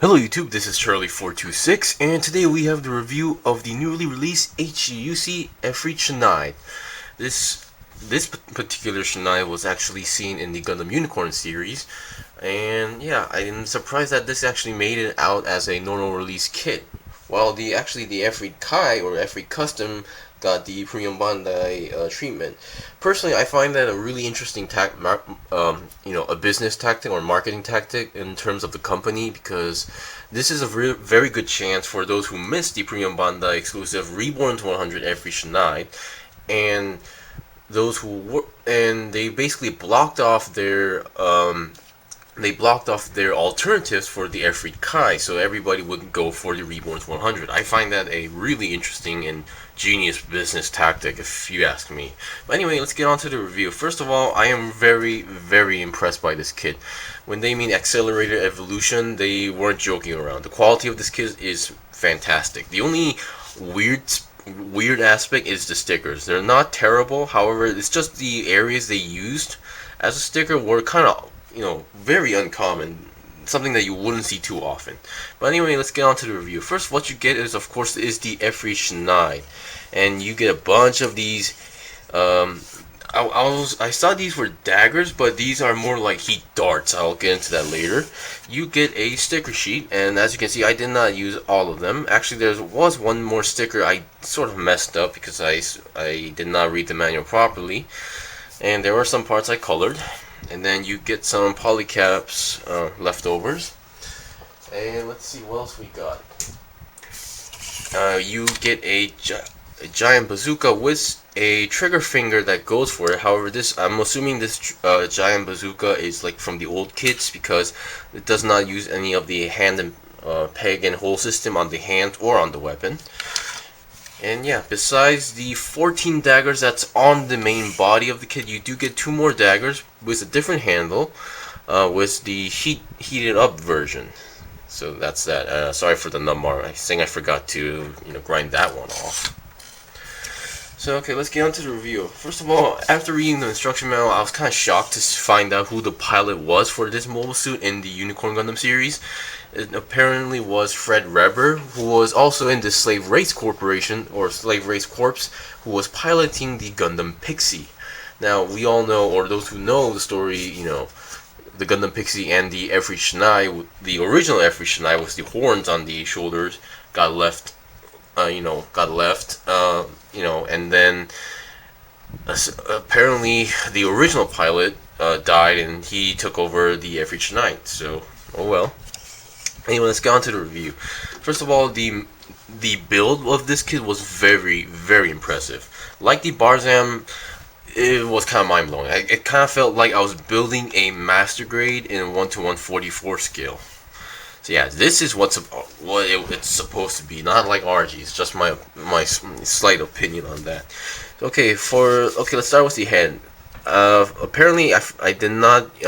Hello YouTube, this is Charlie426, and today we have the review of the newly released HGUC Efreet Schneid. This particular Schneid was actually seen in the Gundam Unicorn series, and yeah, I'm surprised that this actually made it out as a normal release kit. While the Efreet Kai or Efreet Custom got the premium Bandai treatment. Personally, I find that a really interesting a business tactic or marketing tactic in terms of the company, because this is a very good chance for those who missed the premium Bandai exclusive Reborn to 100 Efreet Schneid, and those who were, and they basically blocked off their alternatives for the Efreet Kai, so everybody would go for the Reborns 100. I find that a really interesting and genius business tactic, if you ask me. But anyway, let's get on to the review. First of all, I am very, very impressed by this kit. When they mean accelerated evolution, they weren't joking around. The quality of this kit is fantastic. The only weird aspect is the stickers. They're not terrible, however, it's just the areas they used as a sticker were kind of, very uncommon, something that you wouldn't see too often. But anyway, let's get on to the review. First, what you get is, of course, the Efreet Schneid, and you get a bunch of these. I saw these were daggers, but these are more like heat darts. I'll get into that later. You get a sticker sheet, and as you can see, I did not use all of them. Actually, there was one more sticker I sort of messed up because I did not read the manual properly, and there were some parts I colored. And then you get some polycaps leftovers. And let's see what else we got. You get a giant bazooka with a trigger finger that goes for it. However, I'm assuming this giant bazooka is like from the old kits, because it does not use any of the hand and peg and hole system on the hand or on the weapon. And yeah, besides the 14 daggers that's on the main body of the kit, you do get 2 more daggers with a different handle, with the heated up version. So that's that. Sorry for the number. I think I forgot to grind that one off. So okay, let's get on to the review. First of all, after reading the instruction manual, I was kind of shocked to find out who the pilot was for this mobile suit in the Unicorn Gundam series. It apparently was Fred Reber, who was also in the Slave Race Corporation, or Slave Race Corps, who was piloting the Gundam Pixie. Now, we all know, or those who know the story, the Gundam Pixie and the Efreet Schneid, the original Efreet Schneid with the horns on the shoulders, got left, and then apparently the original pilot died, and he took over the Efreet Schneid. So, oh well. Anyway, let's get on to the review. First of all, the build of this kit was very, very impressive. Like the Barzam, it was kind of mind-blowing. It kind of felt like I was building a master grade in 1:144 scale. So yeah, this is what it's supposed to be, not like RG. It's just my slight opinion on that. Okay, let's start with the head. Apparently, I did not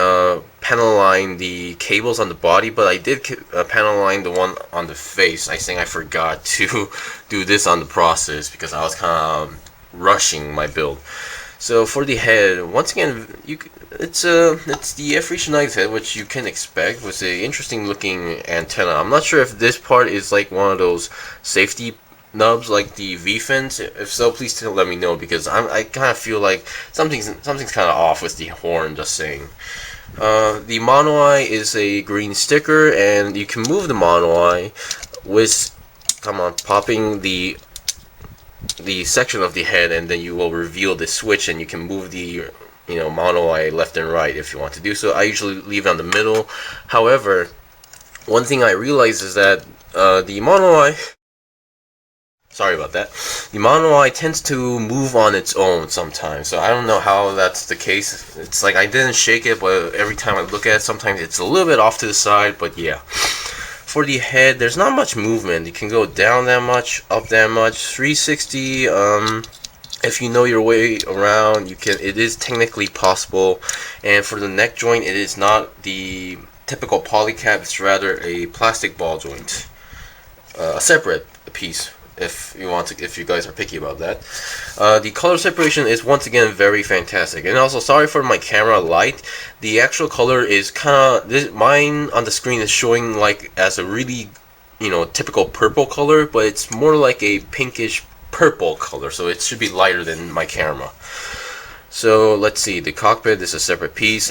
panel line the cables on the body, but I did panel line the one on the face. I think I forgot to do this on the process because I was kind of rushing my build. So for the head, once again, it's the Efreet Schneid's head, which you can expect, with a interesting looking antenna. I'm not sure if this part is like one of those safety nubs like the V-fins. If so, please let me know, because I kind of feel like something's kind of off with the horn. Just saying. The mono eye is a green sticker, and you can move the mono eye with popping the section of the head, and then you will reveal the switch, and you can move the mono eye left and right if you want to do so. I usually leave it on the middle. However, one thing I realized is that the mono eye. Sorry about that. The mono eye tends to move on its own sometimes, so I don't know how that's the case. It's like I didn't shake it, but every time I look at it, sometimes it's a little bit off to the side, but yeah. For the head, there's not much movement. You can go down that much, up that much, 360. If you know your way around, it is technically possible. And for the neck joint, it is not the typical polycap, it's rather a plastic ball joint. A separate piece. if you guys are picky about that. The color separation is once again very fantastic, and also sorry for my camera light. The actual color is kind of mine on the screen is showing like as a really typical purple color, but it's more like a pinkish purple color, so it should be lighter than my camera. So let's see, the cockpit is a separate piece.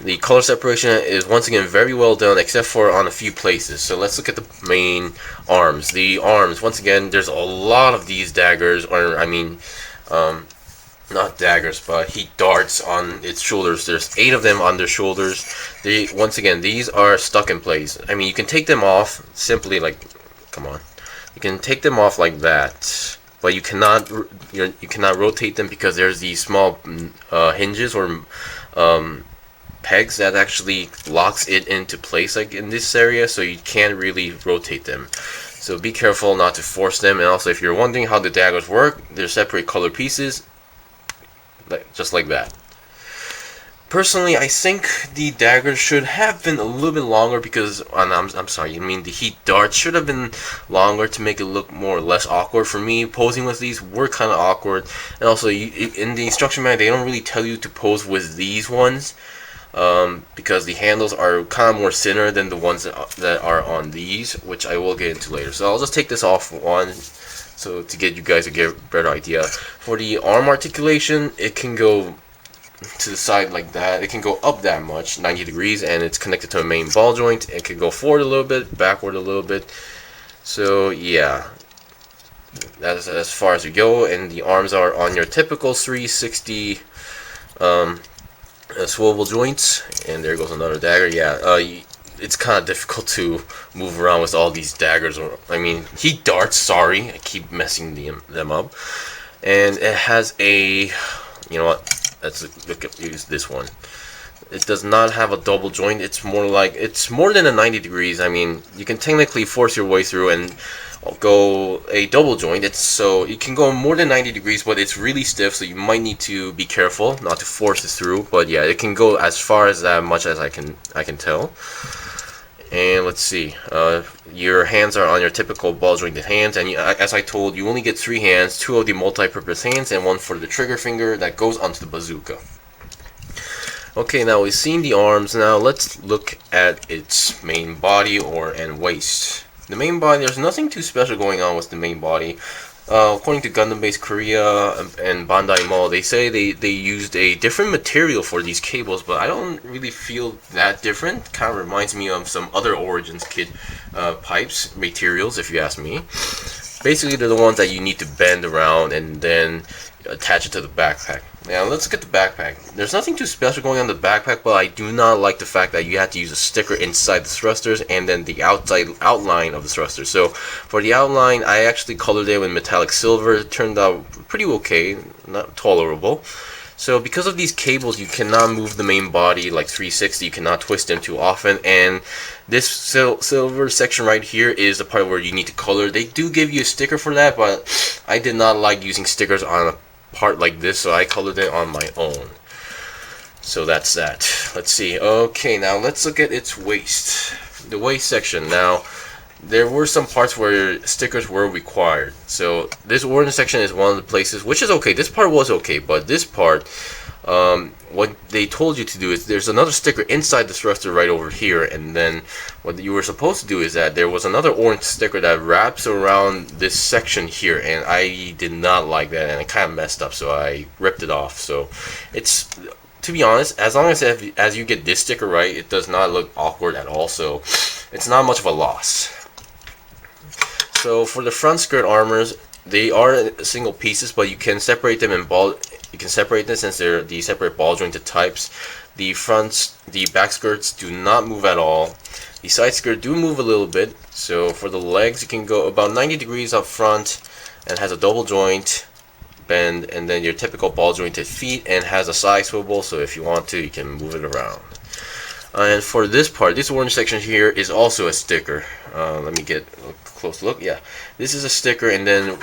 The color separation is once again very well done, except for on a few places. So let's look at the main arms. The arms, once again, there's a lot of these daggers, or I mean, not daggers, but heat darts on its shoulders. There's 8 of them on their shoulders. Once again, these are stuck in place. I mean, you can take them off simply like, come on, you can take them off like that, but you cannot rotate them because there's these small hinges or pegs that actually locks it into place, like in this area, so you can't really rotate them. So be careful not to force them. And also, if you're wondering how the daggers work, they're separate color pieces, just like that. Personally, I think the daggers should have been a little bit longer because, I'm sorry, I mean the heat darts should have been longer to make it look more or less awkward. For me, posing with these were kind of awkward. And also, in the instruction manual, they don't really tell you to pose with these ones, because the handles are kind of more thinner than the ones that are on these, which I will get into later. So I'll just take this off one, so to get you guys a better idea. For the arm articulation, it can go to the side like that. It can go up that much, 90 degrees, and it's connected to a main ball joint. It can go forward a little bit, backward a little bit. So yeah, that's as far as we go. And the arms are on your typical 360 swivel joints. And there goes another dagger. Yeah, it's kind of difficult to move around with all these daggers. I mean, heat darts, sorry, I keep messing them up. And it has a, you know what, let's use this one. It does not have a double joint. It's more than a 90 degrees. I mean, you can technically force your way through and go a double joint. So you can go more than 90 degrees, but it's really stiff, so you might need to be careful not to force it through. But yeah, it can go as far as that much as I can tell. And let's see, your hands are on your typical ball jointed hands, and as I told, you only get 3 hands, 2 of the multi-purpose hands and 1 for the trigger finger that goes onto the bazooka. Okay, now we've seen the arms. Now let's look at its main body and waist. The main body, there's nothing too special going on with the main body. According to Gundam Base Korea and Bandai Mall, they say they used a different material for these cables, but I don't really feel that different. Kind of reminds me of some other Origins kit pipes materials, if you ask me. Basically, they're the ones that you need to bend around and then attach it to the backpack. Now let's look at the backpack. There's nothing too special going on in the backpack, but I do not like the fact that you have to use a sticker inside the thrusters and then the outside outline of the thrusters. So for the outline, I actually colored it with metallic silver. It turned out pretty okay, not tolerable. So because of these cables, you cannot move the main body like 360. You cannot twist them too often, and this silver section right here is the part where you need to color. They do give you a sticker for that, but I did not like using stickers on a part like this, so I colored it on my own. So that's that. Let's see. Okay, now let's look at its waist. The waist section. Now, there were some parts where stickers were required. So this orange section is one of the places, which is okay. This part was okay, but this part, what they told you to do is there's another sticker inside the thruster right over here, and then what you were supposed to do is that there was another orange sticker that wraps around this section here, and I did not like that, and it kind of messed up, so I ripped it off. So it's, to be honest, as long as you get this sticker right, it does not look awkward at all, so it's not much of a loss. So for the front skirt armors, they are single pieces, but you can separate them in ball. You can separate them since they're the separate ball jointed types. The back skirts do not move at all. The side skirt do move a little bit. So for the legs, you can go about 90 degrees up front, and has a double joint bend, and then your typical ball jointed feet, and has a side swivel. So if you want to, you can move it around. And for this part, this orange section here is also a sticker. Let me get a close look. Yeah, this is a sticker, and then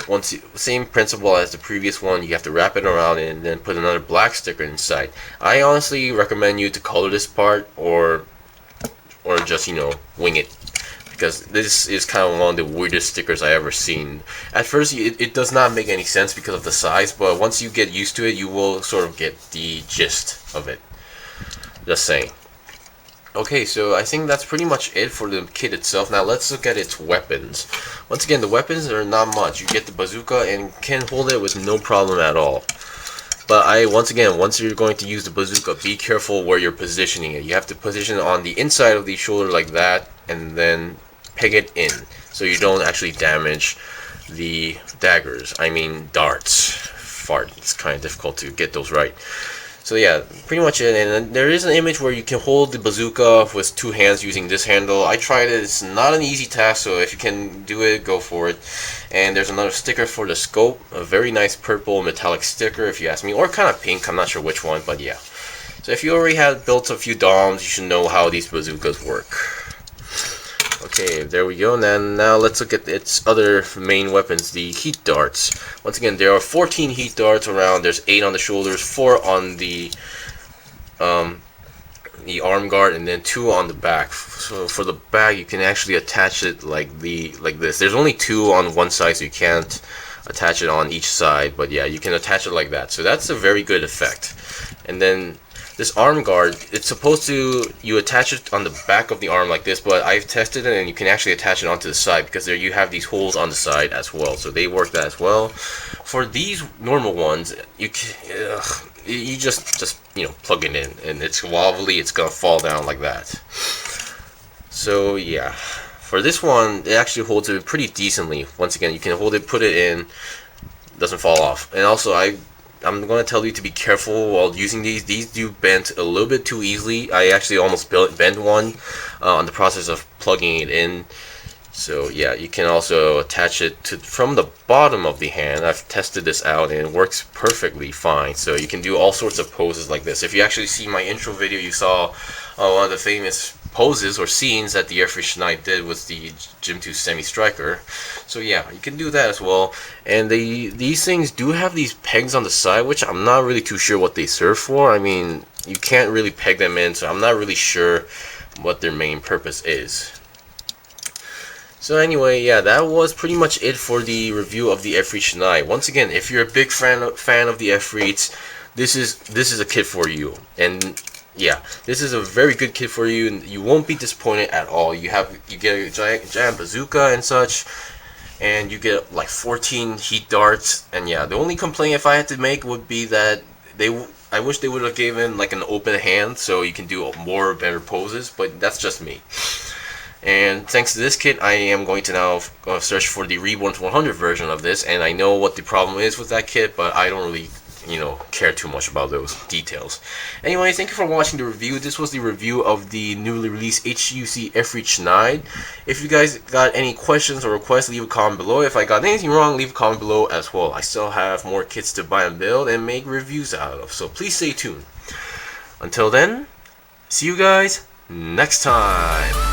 same principle as the previous one, you have to wrap it around and then put another black sticker inside. I honestly recommend you to color this part or just wing it, because this is kind of one of the weirdest stickers I ever seen. At first, it does not make any sense because of the size, but once you get used to it, you will sort of get the gist of it. Just saying. Okay, so I think that's pretty much it for the kit itself. Now let's look at its weapons. Once again, the weapons are not much. You get the bazooka and can hold it with no problem at all. But once you're going to use the bazooka, be careful where you're positioning it. You have to position it on the inside of the shoulder like that, and then peg it in, so you don't actually damage the daggers. I mean darts. Fart. It's kind of difficult to get those right. So yeah, pretty much it. And then there is an image where you can hold the bazooka with two hands using this handle. I tried it. It's not an easy task, so if you can do it, go for it. And there's another sticker for the scope, a very nice purple metallic sticker if you ask me, or kind of pink, I'm not sure which one, but yeah. So if you already have built a few DOMs, you should know how these bazookas work. Okay, there we go. Now let's look at its other main weapons, the heat darts. Once again, there are 14 heat darts around. There's 8 on the shoulders, 4 on the arm guard, and then 2 on the back. So for the back, you can actually attach it like this. There's only 2 on one side, so you can't attach it on each side. But yeah, you can attach it like that. So that's a very good effect. And then this arm guard, it's supposed to, you attach it on the back of the arm like this, but I've tested it and you can actually attach it onto the side because there you have these holes on the side as well, so they work that as well. For these normal ones, you just you know, plug it in, and it's wobbly, it's gonna fall down like that. So yeah, for this one, it actually holds it pretty decently. Once again, you can hold it, put it in, doesn't fall off. And also I'm going to tell you to be careful while using these. These do bend a little bit too easily. I actually almost bent one on the process of plugging it in. So yeah, you can also attach it from the bottom of the hand. I've tested this out and it works perfectly fine. So you can do all sorts of poses like this. If you actually see my intro video, you saw one of the famous poses or scenes that the Efreet Schneid did with the Gym 2 semi-striker. So yeah, you can do that as well. And these things do have these pegs on the side, which I'm not really too sure what they serve for. I mean, you can't really peg them in, so I'm not really sure what their main purpose is. So anyway, yeah, that was pretty much it for the review of the Efreet Schneid. Once again, if you're a big fan of the Efreets, this is a kit for you. And yeah, this is a very good kit for you, and you won't be disappointed at all. You get a giant bazooka and such, and you get like 14 heat darts. And yeah, the only complaint if I had to make would be that I wish they would have given like an open hand so you can do more better poses, but that's just me. And thanks to this kit, I am going to now search for the Reborn 100 version of this, and I know what the problem is with that kit, but I don't really, you know, care too much about those details. Anyway, thank you for watching the review. This was the review of the newly released HGUC Efreet Schneid. If you guys got any questions or requests, leave a comment below. If I got anything wrong, leave a comment below as well. I still have more kits to buy and build and make reviews out of, so please stay tuned. Until then, see you guys next time.